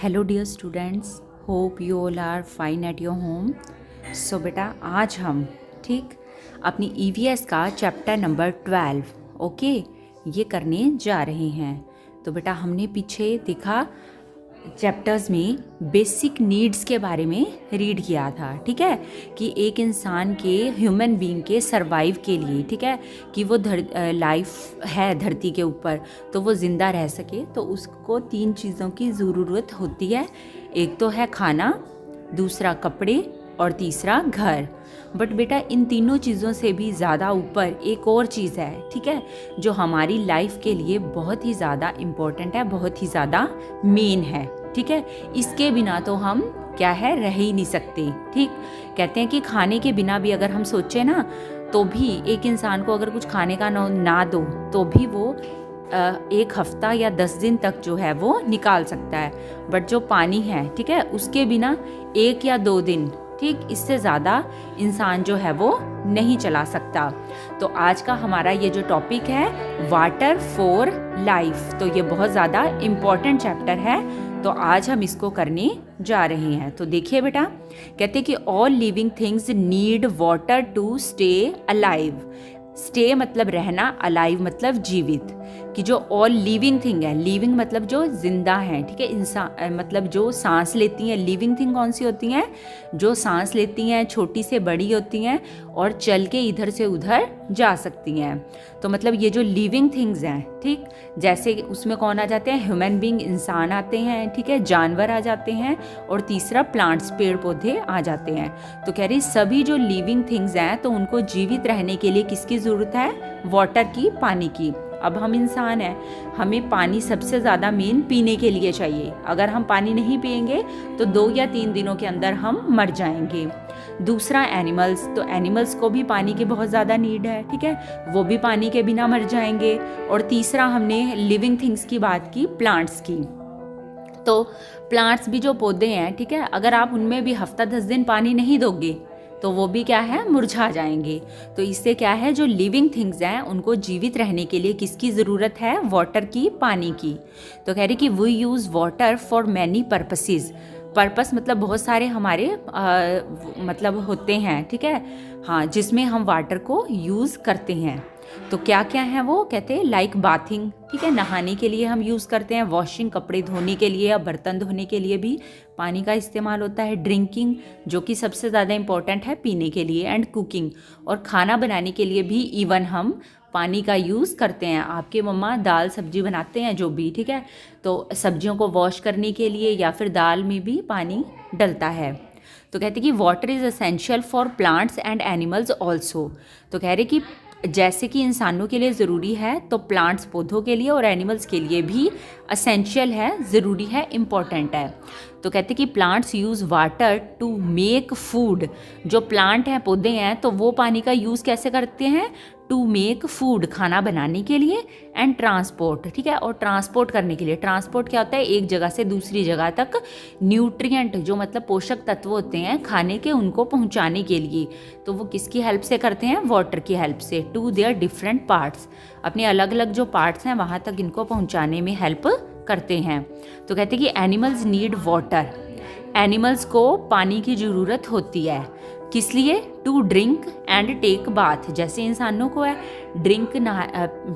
Hello dear students, hope you all are fine at your home. So बेटा आज हम अपनी ईवीएस का चैप्टर नंबर 12 ओके ये करने जा रहे हैं। तो बेटा हमने पीछे देखा चैप्टर्स में बेसिक नीड्स के बारे में रीड किया था, ठीक है, कि एक इंसान के ह्यूमन बीइंग के सरवाइव के लिए, ठीक है, कि वो लाइफ है धरती के ऊपर तो वो ज़िंदा रह सके तो उसको 3 चीज़ों की ज़रूरत होती है। एक तो है खाना, दूसरा कपड़े और तीसरा घर। बट बेटा इन तीनों चीज़ों से भी ज़्यादा ऊपर एक और चीज़ है, ठीक है, जो हमारी लाइफ के लिए बहुत ही ज़्यादा इम्पोर्टेंट है, बहुत ही ज़्यादा मेन है, ठीक है। इसके बिना तो हम क्या है रह ही नहीं सकते, ठीक। कहते हैं कि खाने के बिना भी अगर हम सोचें ना तो भी एक इंसान को अगर कुछ खाने का ना दो तो भी वो 1 हफ्ता या 10 दिन तक जो है वो निकाल सकता है। बट जो पानी है, ठीक है, उसके बिना 1 या 2 दिन, ठीक, इससे ज़्यादा इंसान जो है वो नहीं चला सकता। तो आज का हमारा ये जो टॉपिक है वाटर फॉर लाइफ, तो ये बहुत ज़्यादा इम्पॉर्टेंट चैप्टर है, तो आज हम इसको करने जा रहे हैं। तो देखिए बेटा, कहते हैं कि all living things need water to stay alive. Stay मतलब रहना, अलाइव मतलब जीवित, कि जो ऑल लिविंग थिंग है, लिविंग मतलब जो जिंदा है, ठीक है, इंसान मतलब जो सांस लेती हैं। लिविंग थिंग कौन सी होती हैं? जो सांस लेती हैं, छोटी से बड़ी होती हैं और चल के इधर से उधर जा सकती हैं। तो मतलब ये जो लिविंग थिंग्स हैं, ठीक, जैसे उसमें कौन आ जाते हैं? ह्यूमन बीइंग, इंसान आते हैं, ठीक है, जानवर आ जाते हैं और तीसरा प्लांट्स, पेड़ पौधे आ जाते हैं। तो कह रही सभी जो लिविंग थिंग्स हैं तो उनको जीवित रहने के लिए किसकी ज़रूरत है? वाटर की, पानी की। अब हम इंसान हैं, हमें पानी सबसे ज़्यादा मेन पीने के लिए चाहिए। अगर हम पानी नहीं पिएंगे तो 2 या 3 दिनों के अंदर हम मर जाएंगे। दूसरा एनिमल्स, तो एनिमल्स को भी पानी की बहुत ज़्यादा नीड है, ठीक है, वो भी पानी के बिना मर जाएंगे। और तीसरा हमने लिविंग थिंग्स की बात की, प्लांट्स की। तो प्लांट्स भी जो पौधे हैं, ठीक है, अगर आप उनमें भी हफ्ता 10 दिन पानी नहीं दोगे तो वो भी क्या है, मुरझा जाएंगे। तो इससे क्या है, जो लिविंग थिंग्स हैं उनको जीवित रहने के लिए किसकी ज़रूरत है? वाटर की, पानी की। तो कह रही कि we use water for many purposes. Purpose मतलब बहुत सारे हमारे मतलब होते हैं, ठीक है, हाँ, जिसमें हम वाटर को यूज़ करते हैं। तो क्या क्या है वो? कहते हैं लाइक बाथिंग, ठीक है, नहाने के लिए हम यूज़ करते हैं। वॉशिंग, कपड़े धोने के लिए या बर्तन धोने के लिए भी पानी का इस्तेमाल होता है। ड्रिंकिंग, जो कि सबसे ज़्यादा इम्पॉर्टेंट है पीने के लिए। एंड कुकिंग, और खाना बनाने के लिए भी इवन हम पानी का यूज़ करते हैं। आपके मम्मा दाल सब्जी बनाते हैं जो भी, ठीक है, तो सब्जियों को वॉश करने के लिए या फिर दाल में भी पानी डलता है। तो कहते कि water is essential for plants and animals also. तो कह रहे कि जैसे कि इंसानों के लिए ज़रूरी है तो प्लांट्स, पौधों के लिए और एनिमल्स के लिए भी असेंशियल है, ज़रूरी है, इम्पॉर्टेंट है। तो कहते कि plants use water to make food. जो प्लांट हैं, पौधे हैं, तो वो पानी का यूज़ कैसे करते हैं? टू मेक फूड, खाना बनाने के लिए। एंड ट्रांसपोर्ट, ठीक है, और ट्रांसपोर्ट करने के लिए। ट्रांसपोर्ट क्या होता है? एक जगह से दूसरी जगह तक न्यूट्रिएंट, जो मतलब पोषक तत्व होते हैं खाने के, उनको पहुंचाने के लिए। तो वो किसकी हेल्प से करते हैं? वाटर की हेल्प से। टू देयर डिफरेंट पार्ट्स, अपने अलग अलग जो पार्ट्स हैं वहाँ तक इनको पहुँचाने में हेल्प करते हैं। तो कहते हैं कि एनिमल्स नीड वाटर। एनिमल्स को पानी की ज़रूरत होती है, किस लिए? To drink and take bath, जैसे इंसानों को है ड्रिंक,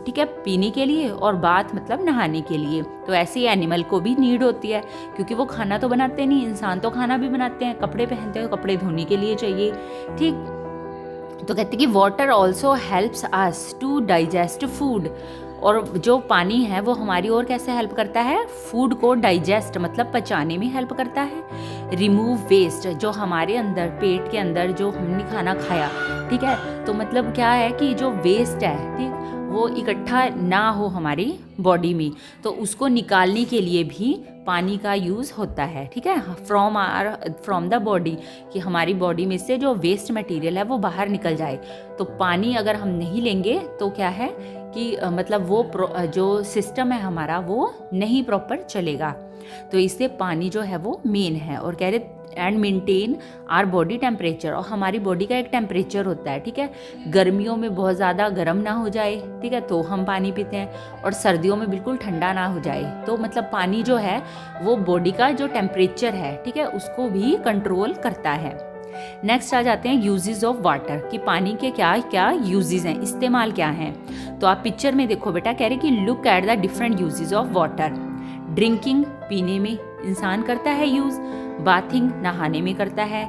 ठीक है, पीने के लिए, और बाथ मतलब नहाने के लिए। तो ऐसे ही एनिमल को भी नीड होती है, क्योंकि वो खाना तो बनाते नहीं, इंसान तो खाना भी बनाते हैं, कपड़े पहनते हैं, कपड़े धोने के लिए चाहिए, ठीक। तो कहते हैं कि water also helps us to digest food. और जो पानी है वो हमारी और कैसे हेल्प करता है? फूड को डाइजेस्ट मतलब पचाने में हेल्प करता है। रिमूव वेस्ट, जो हमारे अंदर पेट के अंदर जो हमने खाना खाया, ठीक है, तो मतलब क्या है कि जो वेस्ट है, ठीक, वो इकट्ठा ना हो हमारी बॉडी में, तो उसको निकालने के लिए भी पानी का यूज़ होता है, ठीक है, फ्रॉम द बॉडी, कि हमारी बॉडी में से जो वेस्ट मटेरियल है वो बाहर निकल जाए। तो पानी अगर हम नहीं लेंगे तो क्या है कि मतलब वो जो सिस्टम है हमारा वो नहीं प्रॉपर चलेगा। तो इससे पानी जो है वो मेन है। और कह रहे and maintain our body temperature, और हमारी बॉडी का एक टेम्परेचर होता है, ठीक है। गर्मियों में बहुत ज़्यादा गर्म ना हो जाए, ठीक है, तो हम पानी पीते हैं, और सर्दियों में बिल्कुल ठंडा ना हो जाए। तो मतलब पानी जो है वो बॉडी का जो टेम्परेचर है, ठीक है, उसको भी कंट्रोल करता है। नेक्स्ट आ जाते हैं यूजेस ऑफ वाटर, कि पानी के क्या क्या यूजेस हैं, इस्तेमाल क्या हैं। तो आप पिक्चर में देखो बेटा, कह रहे कि look at the different uses of water. Drinking, पीने में इंसान करता है यूज़। बाथिंग, नहाने में करता है।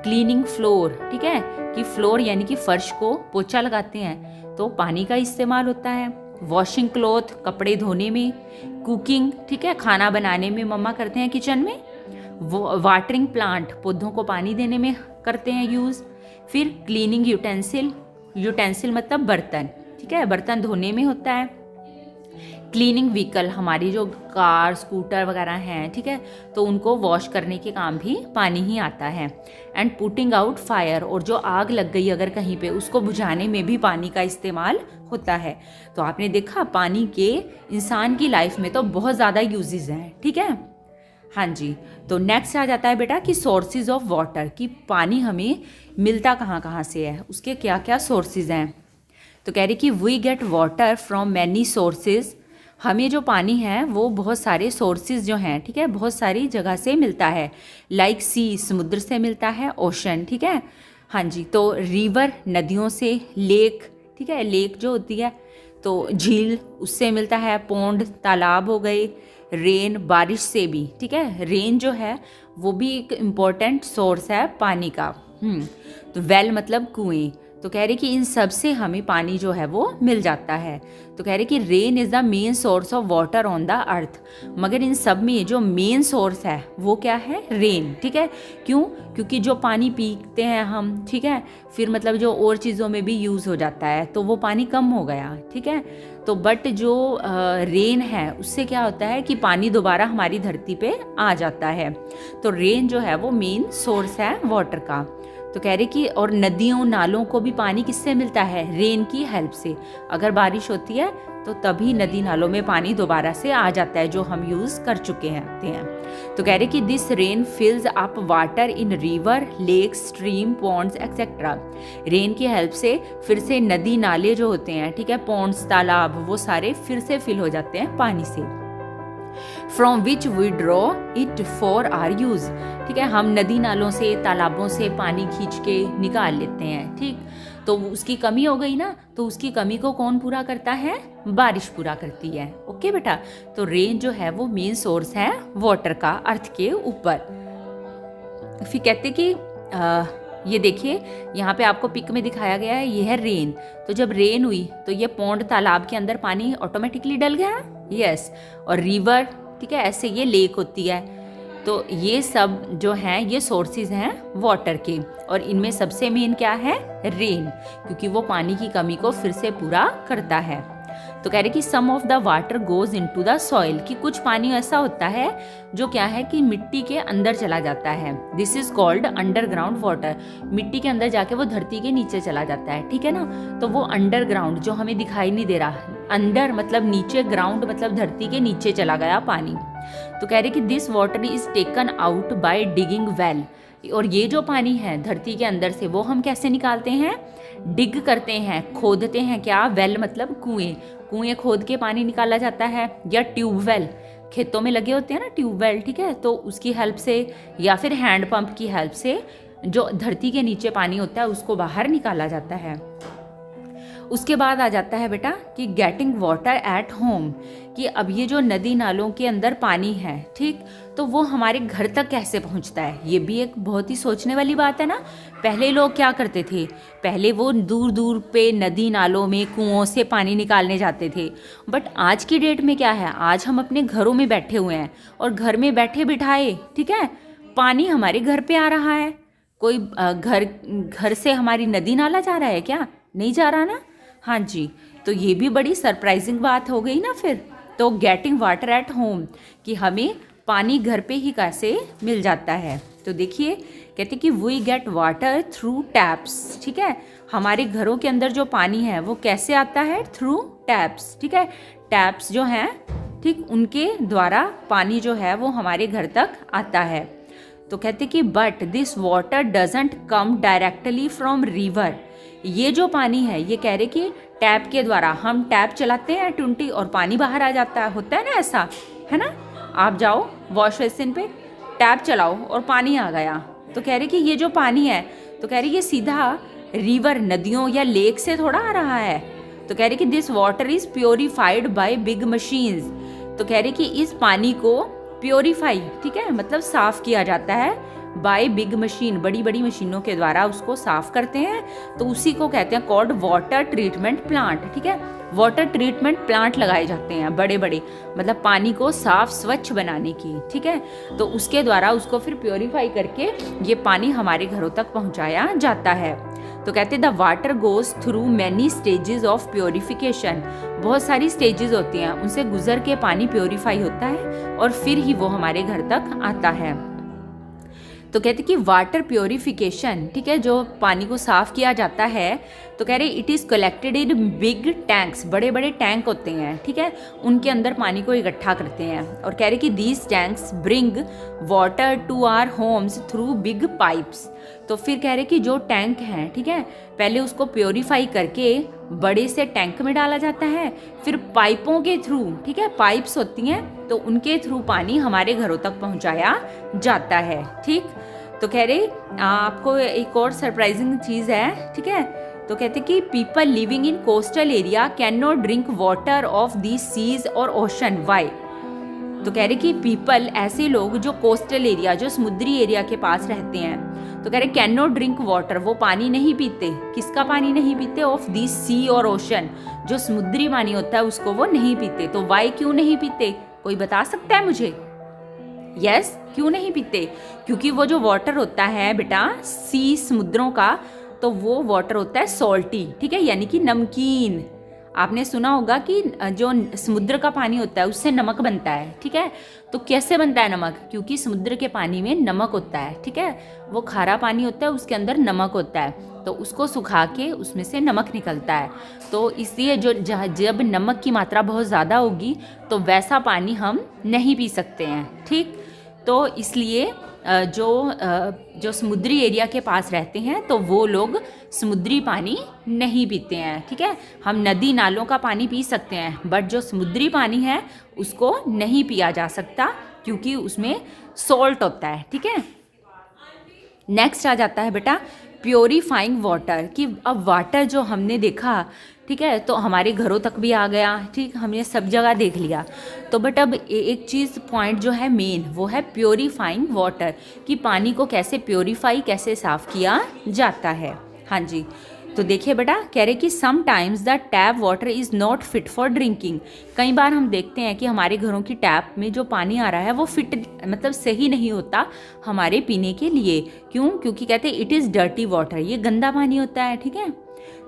क्लीनिंग फ्लोर, ठीक है, कि फ्लोर यानी कि फर्श को पोछा लगाते हैं तो पानी का इस्तेमाल होता है। वॉशिंग क्लॉथ, कपड़े धोने में। कुकिंग, ठीक है, खाना बनाने में मम्मा करते हैं किचन में। वाटरिंग प्लांट, पौधों को पानी देने में करते हैं यूज़। फिर क्लीनिंग यूटेंसिल, यूटेंसिल मतलब बर्तन, ठीक है, बर्तन धोने में होता है। क्लीनिंग व्हीकल, हमारी जो कार स्कूटर वगैरह हैं, ठीक है, तो उनको वॉश करने के काम भी पानी ही आता है। एंड पुटिंग आउट फायर, और जो आग लग गई अगर कहीं पे, उसको बुझाने में भी पानी का इस्तेमाल होता है। तो आपने देखा पानी के इंसान की लाइफ में तो बहुत ज़्यादा यूजेस हैं, ठीक है। हाँ जी, तो नेक्स्ट आ जाता है बेटा कि सोर्सेज ऑफ वाटर, कि पानी हमें मिलता कहाँ कहाँ से है, उसके क्या क्या सोर्सेज हैं। तो कह रही कि we get water from many sources, हमें जो पानी है वो बहुत सारे सोर्सेज जो हैं, ठीक है, बहुत सारी जगह से मिलता है। लाइक सी, समुद्र से मिलता है। ओशन, ठीक है, हाँ जी। तो रिवर, नदियों से। लेक, ठीक है, लेक जो होती है तो झील, उससे मिलता है। पौंड, तालाब हो गए। रेन, बारिश से भी, ठीक है, रेन जो है वो भी एक इम्पॉर्टेंट सोर्स है पानी का। तो वेल मतलब कुएं। तो कह रहे कि इन सब से हमें पानी जो है वो मिल जाता है। तो कह रहे कि rain is the main source of water on the earth, मगर इन सब में जो मेन सोर्स है वो क्या है, रेन, ठीक है। क्यों? क्योंकि जो पानी पीते हैं हम, ठीक है, फिर मतलब जो और चीज़ों में भी यूज़ हो जाता है तो वो पानी कम हो गया, ठीक है। तो बट जो रेन है उससे क्या होता है कि पानी दोबारा हमारी धरती पे आ जाता है। तो रेन जो है वो मेन सोर्स है वाटर का। तो कह रहे कि और नदियों नालों को भी पानी किससे मिलता है, रेन की हेल्प से। अगर बारिश होती है तो तभी नदी नालों में पानी दोबारा से आ जाता है जो हम यूज़ कर चुके हैं। तो कह रहे कि this rain fills up water in river, lake, stream, ponds etcetera. Rain की हेल्प से फिर से नदी नाले जो होते हैं, ठीक है, पॉन्ड्स, तालाब, वो सारे फिर से फिल हो जाते हैं पानी से। From which we draw it for our use, ठीक है, हम नदी नालों से, तालाबों से पानी खींच के निकाल लेते हैं, ठीक। तो उसकी कमी हो गई ना, तो उसकी कमी को कौन पूरा करता है, बारिश पूरा करती है। ओके बेटा, तो रेन जो है वो मेन सोर्स है वाटर का अर्थ के ऊपर। फिर कहते कि ये देखिए यहाँ पे आपको पिक में दिखाया गया है, ये है रेन। तो जब रेन हुई तो ये पौंड, तालाब के अंदर पानी ऑटोमेटिकली डल गया, यस। और रिवर, ठीक है, ऐसे ये लेक होती है। तो ये सब जो हैं ये सोर्सेज हैं वाटर के, और इनमें सबसे मेन क्या है, रेन, क्योंकि वो पानी की कमी को फिर से पूरा करता है। तो कह रहे कि some of the water goes into the soil, कि कुछ पानी ऐसा होता है जो क्या है कि मिट्टी के अंदर चला जाता है। This is called underground water, मिट्टी के अंदर जाके वो धरती के नीचे चला जाता है, ठीक है ना। तो वो अंडरग्राउंड जो हमें दिखाई नहीं दे रहा, अंडर मतलब नीचे, ग्राउंड मतलब धरती के नीचे चला गया पानी। तो कह रहे कि this water is taken out by digging well, और ये जो पानी है धरती के अंदर से वो हम कैसे निकालते हैं, डिग करते हैं, खोदते हैं। क्या, वेल मतलब कुएं, कुएं खोद के पानी निकाला जाता है। या ट्यूबवेल, खेतों में लगे होते हैं ना ट्यूबवेल, ठीक है, तो उसकी हेल्प से, या फिर हैंड पंप की हेल्प से जो धरती के नीचे पानी होता है उसको बाहर निकाला जाता है। उसके बाद आ जाता है बेटा कि गेटिंग वाटर एट होम, कि अब ये जो नदी नालों के अंदर पानी है, ठीक, तो वो हमारे घर तक कैसे पहुंचता है। ये भी एक बहुत ही सोचने वाली बात है ना। पहले लोग क्या करते थे, पहले वो दूर दूर पे नदी नालों में, कुओं से पानी निकालने जाते थे। बट आज की डेट में क्या है, आज हम अपने घरों में बैठे हुए हैं और घर में बैठे बिठाए, ठीक है, पानी हमारे घर पे आ रहा है। कोई घर से हमारी नदी नाला जा रहा है क्या, नहीं जा रहा ना। हाँ जी, तो ये भी बड़ी सरप्राइजिंग बात हो गई ना फिर। तो गेटिंग वाटर एट होम, कि हमें पानी घर पे ही कैसे मिल जाता है। तो देखिए कहते कि we get water through taps, ठीक है, हमारे घरों के अंदर जो पानी है वो कैसे आता है, थ्रू टैप्स, ठीक है। टैप्स जो हैं, ठीक, उनके द्वारा पानी जो है वो हमारे घर तक आता है। तो कहते कि but this water doesn't come directly from river. ये जो पानी है, ये कह रहे कि टैप के द्वारा, हम टैप चलाते हैं 20 और पानी बाहर आ जाता है, होता है ना ऐसा, है ना। आप जाओ वॉश बेसिन पे, टैप चलाओ और पानी आ गया। तो कह रहे कि ये जो पानी है, तो कह रहे ये सीधा रिवर, नदियों या लेक से थोड़ा आ रहा है। तो कह रहे कि this water is purified by big machines. तो कह रहे कि इस पानी को प्योरीफाई, ठीक है, मतलब साफ़ किया जाता है बाय बिग मशीन, बड़ी बड़ी मशीनों के द्वारा उसको साफ़ करते हैं। तो उसी को कहते हैं कॉल्ड वाटर ट्रीटमेंट प्लांट, ठीक है। वाटर ट्रीटमेंट प्लांट लगाए जाते हैं बड़े बड़े, मतलब पानी को साफ स्वच्छ बनाने की, ठीक है। तो उसके द्वारा उसको फिर प्योरीफाई करके ये पानी हमारे घरों तक पहुंचाया जाता है। तो कहते हैं the water goes through many stages of purification. बहुत सारी स्टेजेस होती हैं, उनसे गुजर के पानी प्योरीफाई होता है और फिर ही वो हमारे घर तक आता है। तो कहते कि वाटर प्योरीफिकेशन, ठीक है, जो पानी को साफ़ किया जाता है, तो कह रहे it is collected in big tanks, बड़े बड़े टैंक होते हैं, ठीक है, उनके अंदर पानी को इकट्ठा करते हैं। और कह रहे कि these tanks bring water to our homes through big pipes. तो फिर कह रहे कि जो टैंक हैं, ठीक है, पहले उसको प्योरीफाई करके बड़े से टैंक में डाला जाता है, फिर पाइपों के थ्रू, ठीक है, पाइप्स होती हैं, तो उनके थ्रू पानी हमारे घरों तक पहुंचाया जाता है, ठीक। तो कह रहे आपको एक और सरप्राइजिंग चीज़ है, ठीक है। तो कहते कि people living in coastal area can not drink water of the seas or ocean, why. तो कह रहे कि पीपल, ऐसे लोग जो कोस्टल एरिया, जो समुद्री एरिया के पास रहते हैं, तो कह रहे कैन नॉट ड्रिंक वाटर, वो पानी नहीं पीते। किसका पानी नहीं पीते? ऑफ दी सी और ओशन, जो समुद्री पानी होता है उसको वो नहीं पीते। तो वाई, क्यों नहीं पीते, कोई बता सकता है मुझे? यस, क्यों नहीं पीते? क्योंकि वो जो वाटर होता है बेटा, सी, समुद्रों का, तो वो वाटर होता है सॉल्टी, ठीक है, यानी कि नमकीन। आपने सुना होगा कि जो समुद्र का पानी होता है उससे नमक बनता है, ठीक है। तो कैसे बनता है नमक? क्योंकि समुद्र के पानी में नमक होता है, ठीक है, वो खारा पानी होता है, उसके अंदर नमक होता है, तो उसको सुखा के उसमें से नमक निकलता है। तो इसलिए जब नमक की मात्रा बहुत ज़्यादा होगी तो वैसा पानी हम नहीं पी सकते हैं, ठीक। तो इसलिए जो समुद्री एरिया के पास रहते हैं तो वो लोग समुद्री पानी नहीं पीते हैं, ठीक है। हम नदी नालों का पानी पी सकते हैं, बट जो समुद्री पानी है उसको नहीं पिया जा सकता क्योंकि उसमें सॉल्ट होता है, ठीक है। नेक्स्ट आ जाता है बेटा प्योरीफाइंग वाटर, कि अब वाटर जो हमने देखा, ठीक है, तो हमारे घरों तक भी आ गया, ठीक, हमने सब जगह देख लिया। तो बट अब एक चीज़ पॉइंट जो है मेन, वो है प्योरीफाइंग वाटर, कि पानी को कैसे प्योरीफाई, कैसे साफ़ किया जाता है। हाँ जी, तो देखिए बेटा, कह रहे कि sometimes the tap water is not fit for drinking. कई बार हम देखते हैं कि हमारे घरों की टैप में जो पानी आ रहा है वो फिट, मतलब सही नहीं होता हमारे पीने के लिए। क्यों? क्योंकि कहते हैं इट इज़ डर्टी वाटर, ये गंदा पानी होता है, ठीक है।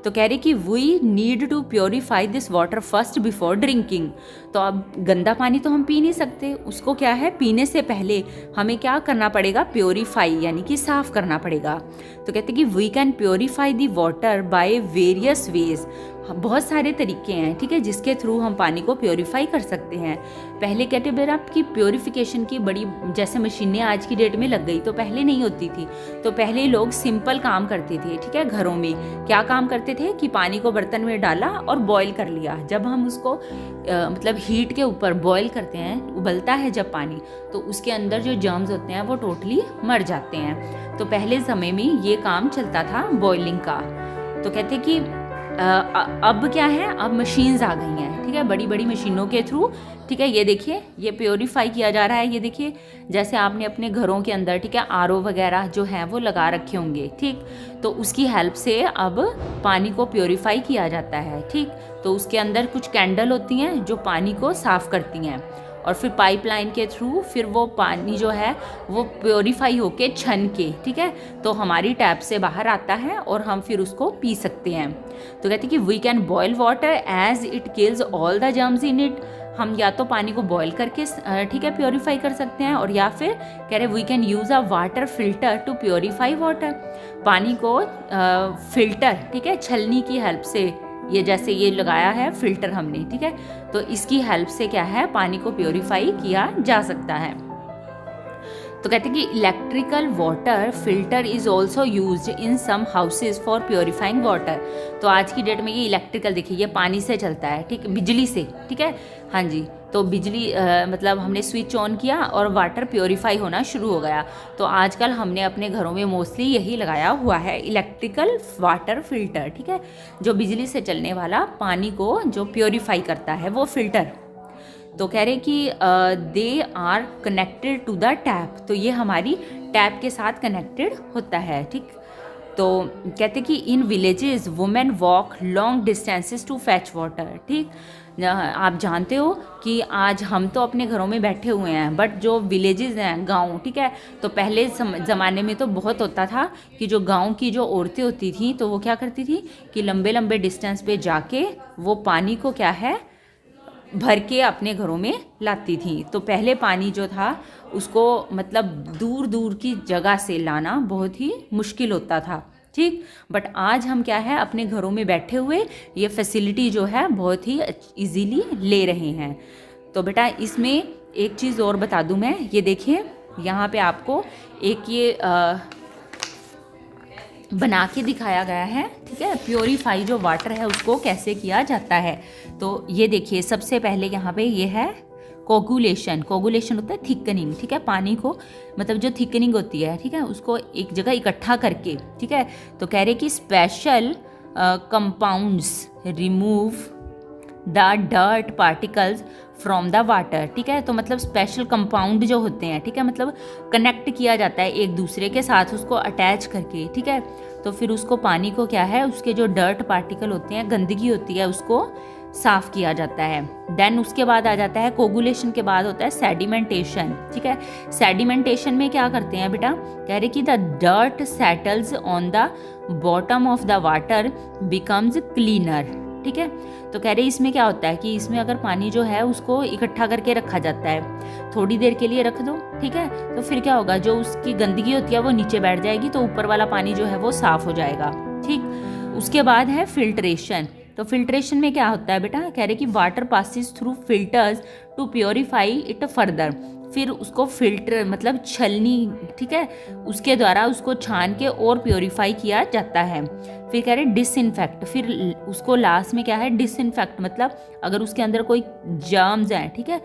तो कह रहे कि we need to purify this water first before drinking. तो अब गंदा पानी तो हम पी नहीं सकते, उसको क्या है, पीने से पहले हमें क्या करना पड़ेगा, प्योरीफाई, यानी कि साफ़ करना पड़ेगा। तो कहते कि we can purify the water by various ways. बहुत सारे तरीके हैं, ठीक है, जिसके थ्रू हम पानी को प्योरीफाई कर सकते हैं। पहले कहते हैं आपकी प्योरीफिकेशन की बड़ी, जैसे मशीनें आज की डेट में लग गई, तो पहले नहीं होती थी। तो पहले लोग सिंपल काम करते थे, ठीक है, घरों में क्या काम करते थे कि पानी को बर्तन में डाला और बॉईल कर लिया। जब हम उसको मतलब हीट के ऊपर बॉईल करते हैं, उबलता है जब पानी, तो उसके अंदर जो जर्म्स होते हैं वो टोटली मर जाते हैं। तो पहले समय में ये काम चलता था बॉइलिंग का। तो कहते कि अब क्या है, अब मशीन्स आ गई हैं, ठीक है, बड़ी बड़ी मशीनों के थ्रू, ठीक है। ये देखिए, ये प्योरीफाई किया जा रहा है। ये देखिए, जैसे आपने अपने घरों के अंदर, ठीक है, आरओ वगैरह जो हैं वो लगा रखे होंगे, ठीक, तो उसकी हेल्प से अब पानी को प्योरीफाई किया जाता है, ठीक। तो उसके अंदर कुछ कैंडल होती हैं जो पानी को साफ़ करती हैं, और फिर पाइपलाइन के थ्रू फिर वो पानी जो है वो प्योरीफाई होके छन के, ठीक है, तो हमारी टैप से बाहर आता है और हम फिर उसको पी सकते हैं। तो कहते हैं कि we can boil water as it kills all the germs in it. हम या तो पानी को बॉयल करके, ठीक है, प्योरीफाई कर सकते हैं, और या फिर कह रहे we can use a water filter to purify water. पानी को फिल्टर, ठीक है, छलनी की हेल्प से, ये जैसे ये लगाया है फिल्टर हमने, ठीक है, तो इसकी हेल्प से क्या है, पानी को प्योरीफाई किया जा सकता है। तो कहते हैं कि electrical water filter is also use in some houses for purifying water. तो आज की डेट में ये इलेक्ट्रिकल, देखिए ये पानी से चलता है, ठीक, बिजली से, ठीक है, हाँ जी। तो बिजली मतलब हमने स्विच ऑन किया और वाटर प्योरीफाई होना शुरू हो गया। तो आजकल हमने अपने घरों में मोस्टली यही लगाया हुआ है, इलेक्ट्रिकल वाटर फिल्टर, ठीक है, जो बिजली से चलने वाला पानी को जो प्योरीफाई करता है वो फिल्टर। तो कह रहे कि they are connected to the tap, तो ये हमारी टैप के साथ कनेक्टेड होता है, ठीक। तो कहते कि in villages women walk long distances to fetch water, ठीक। आप जानते हो कि आज हम तो अपने घरों में बैठे हुए हैं, बट जो विलेजेस हैं, गांव, ठीक है, तो पहले ज़माने में तो बहुत होता था कि जो गांव की जो औरतें होती थी तो वो क्या करती थी कि लंबे लंबे डिस्टेंस पे जाके वो पानी को क्या है भर के अपने घरों में लाती थी। तो पहले पानी जो था उसको मतलब दूर दूर की जगह से लाना बहुत ही मुश्किल होता था, ठीक। बट आज हम क्या है अपने घरों में बैठे हुए ये फैसिलिटी जो है बहुत ही इजीली ले रहे हैं। तो बेटा इसमें एक चीज़ और बता दूं मैं, ये देखिए यहाँ पे आपको एक ये बना के दिखाया गया है, ठीक है, प्योरीफाई जो वाटर है उसको कैसे किया जाता है। तो ये देखिए सबसे पहले यहाँ पे ये है कोगुलेशन। कोगुलेशन होता है थिकनिंग, ठीक है, पानी को मतलब जो थिकनिंग होती है, ठीक है, उसको एक जगह इकट्ठा करके, ठीक है। तो कह रहे कि special compounds remove the dirt particles from the water, ठीक है। तो मतलब स्पेशल कंपाउंड जो होते हैं, ठीक है, मतलब कनेक्ट किया जाता है एक दूसरे के साथ उसको अटैच करके, ठीक है। तो फिर उसको पानी को क्या है उसके जो डर्ट पार्टिकल होते हैं, गंदगी होती है, उसको साफ़ किया जाता है। देन उसके बाद आ जाता है कोगुलेशन के बाद होता है सेडिमेंटेशन, ठीक है। सेडिमेंटेशन में क्या करते हैं बेटा, कह रहे कि the dirt settles on the bottom of the water becomes cleaner, ठीक है। तो कह रहे इसमें क्या होता है कि इसमें अगर पानी जो है उसको इकट्ठा करके रखा जाता है, थोड़ी देर के लिए रख दो, ठीक है, तो फिर क्या होगा जो उसकी गंदगी होती है वो नीचे बैठ जाएगी, तो ऊपर वाला पानी जो है वो साफ़ हो जाएगा, ठीक। उसके बाद है फिल्ट्रेशन। तो फिल्ट्रेशन में क्या होता है बेटा, कह रहे कि water passes through filters to purify it further, फिर उसको फिल्टर मतलब छलनी, ठीक है, उसके द्वारा उसको छान के और प्योरीफाई किया जाता है। फिर कह रहे डिसइंफेक्ट, फिर उसको लास्ट में क्या है डिसइंफेक्ट, मतलब अगर उसके अंदर कोई जर्म्स हैं, ठीक है,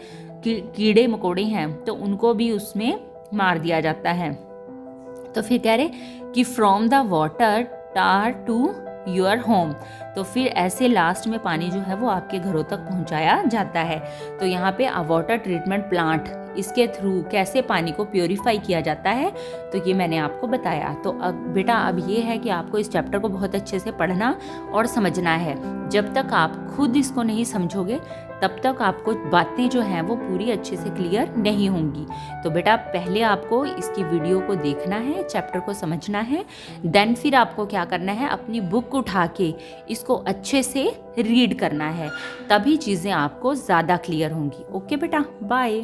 कीड़े मकोड़े हैं, तो उनको भी उसमें मार दिया जाता है। तो फिर कह रहे कि from the water tower to your home, तो फिर ऐसे लास्ट में पानी जो है वो आपके घरों तक पहुंचाया जाता है। तो यहाँ पे वाटर ट्रीटमेंट प्लांट, इसके थ्रू कैसे पानी को प्योरीफाई किया जाता है, तो ये मैंने आपको बताया। तो अब बेटा अब ये है कि आपको इस चैप्टर को बहुत अच्छे से पढ़ना और समझना है। जब तक आप खुद इसको नहीं समझोगे तब तक आपको बातें जो हैं वो पूरी अच्छे से क्लियर नहीं होंगी। तो बेटा पहले आपको इसकी वीडियो को देखना है, चैप्टर को समझना है, देन फिर आपको क्या करना है अपनी बुक उठा के इसको अच्छे से रीड करना है, तभी चीज़ें आपको ज़्यादा क्लियर होंगी। ओके बेटा, बाय।